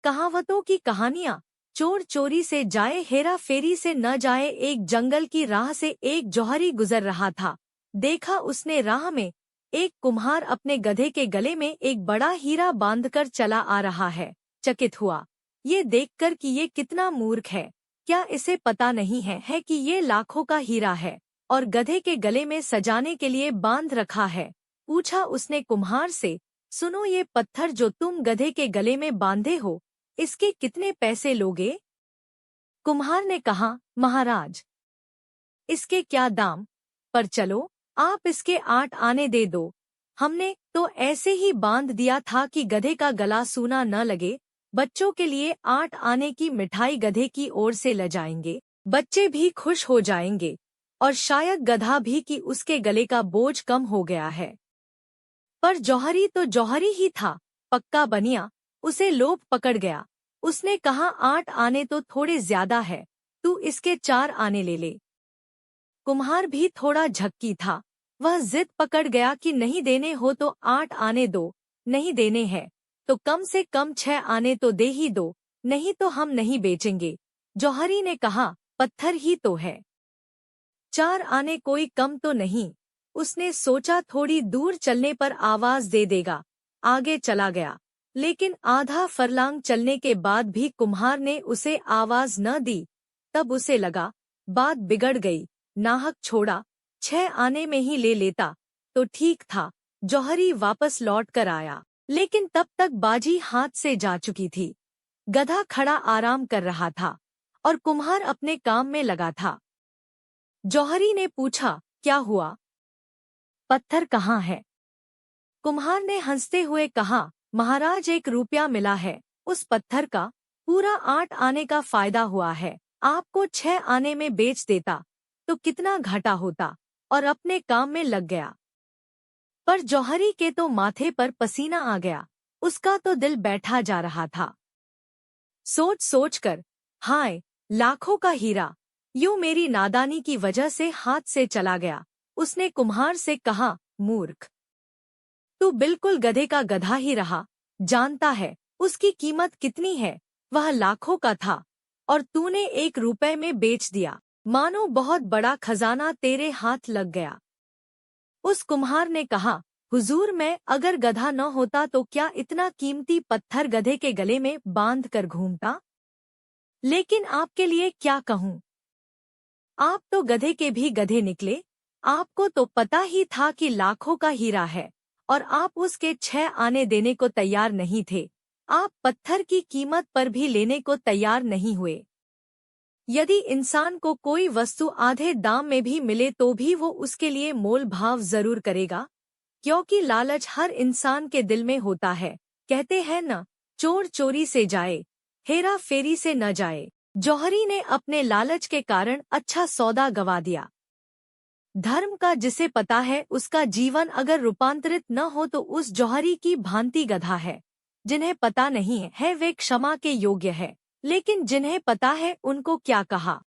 कहावतों की कहानियाँ। चोर चोरी से जाए, हेरा फेरी से न जाए। एक जंगल की राह से एक जौहरी गुजर रहा था। देखा उसने राह में एक कुम्हार अपने गधे के गले में एक बड़ा हीरा बांधकर चला आ रहा है। चकित हुआ ये देखकर कि ये कितना मूर्ख है। क्या इसे पता नहीं है कि ये लाखों का हीरा है और गधे के गले में सजाने के लिए बांध रखा है। पूछा उसने कुम्हार से, सुनो, ये पत्थर जो तुम गधे के गले में बांधे हो, इसके कितने पैसे लोगे? कुम्हार ने कहा, महाराज, इसके क्या दाम, पर चलो आप इसके 8 आने दे दो। हमने तो ऐसे ही बांध दिया था कि गधे का गला सूना न लगे। बच्चों के लिए 8 आने की मिठाई गधे की ओर से ले जाएंगे। बच्चे भी खुश हो जाएंगे और शायद गधा भी कि उसके गले का बोझ कम हो गया है। पर जौहरी तो जौहरी ही था, पक्का बनिया। उसे लोभ पकड़ गया। उसने कहा, 8 आने तो थोड़े ज्यादा है, तू इसके 4 आने ले ले। कुम्हार भी थोड़ा झक्की था। वह जिद पकड़ गया कि नहीं देने हो तो 8 आने दो, नहीं देने हैं तो कम से कम 6 आने तो दे ही दो, नहीं तो हम नहीं बेचेंगे। जौहरी ने कहा, पत्थर ही तो है, 4 आने कोई कम तो नहीं। उसने सोचा थोड़ी दूर चलने पर आवाज दे देगा। आगे चला गया, लेकिन आधा फरलांग चलने के बाद भी कुम्हार ने उसे आवाज न दी। तब उसे लगा बात बिगड़ गई। नाहक छोड़ा, 6 आने में ही ले लेता तो ठीक था। जौहरी वापस लौट कर आया, लेकिन तब तक बाजी हाथ से जा चुकी थी। गधा खड़ा आराम कर रहा था और कुम्हार अपने काम में लगा था। जौहरी ने पूछा, क्या हुआ, पत्थर कहाँ है? कुम्हार ने हंसते हुए कहा, महाराज, 1 रुपया मिला है। उस पत्थर का पूरा 8 आने का फायदा हुआ है। आपको 6 आने में बेच देता तो कितना घाटा होता, और अपने काम में लग गया। पर जौहरी के तो माथे पर पसीना आ गया। उसका तो दिल बैठा जा रहा था। सोच सोच कर, हाय, लाखों का हीरा यूं मेरी नादानी की वजह से हाथ से चला गया। उसने कुम्हार से कहा, मूर्ख, तू बिल्कुल गधे का गधा ही रहा। जानता है उसकी कीमत कितनी है? वह लाखों का था और तूने 1 रुपए में बेच दिया। मानो बहुत बड़ा खजाना तेरे हाथ लग गया। उस कुम्हार ने कहा, हुजूर, मैं अगर गधा न होता तो क्या इतना कीमती पत्थर गधे के गले में बांध कर घूमता? लेकिन आपके लिए क्या कहूँ, आप तो गधे के भी गधे निकले। आपको तो पता ही था कि लाखों का हीरा है और आप उसके 6 आने देने को तैयार नहीं थे। आप पत्थर की कीमत पर भी लेने को तैयार नहीं हुए। यदि इंसान को कोई वस्तु आधे दाम में भी मिले तो भी वो उसके लिए मोल भाव जरूर करेगा, क्योंकि लालच हर इंसान के दिल में होता है। कहते हैं न, चोर चोरी से जाए, हेरा फेरी से न जाए। जौहरी ने अपने लालच के कारण अच्छा सौदा गवा दिया। धर्म का जिसे पता है उसका जीवन अगर रूपांतरित न हो तो उस जौहरी की भांति गधा है। जिन्हें पता नहीं है वे क्षमा के योग्य है, लेकिन जिन्हें पता है उनको क्या कहा।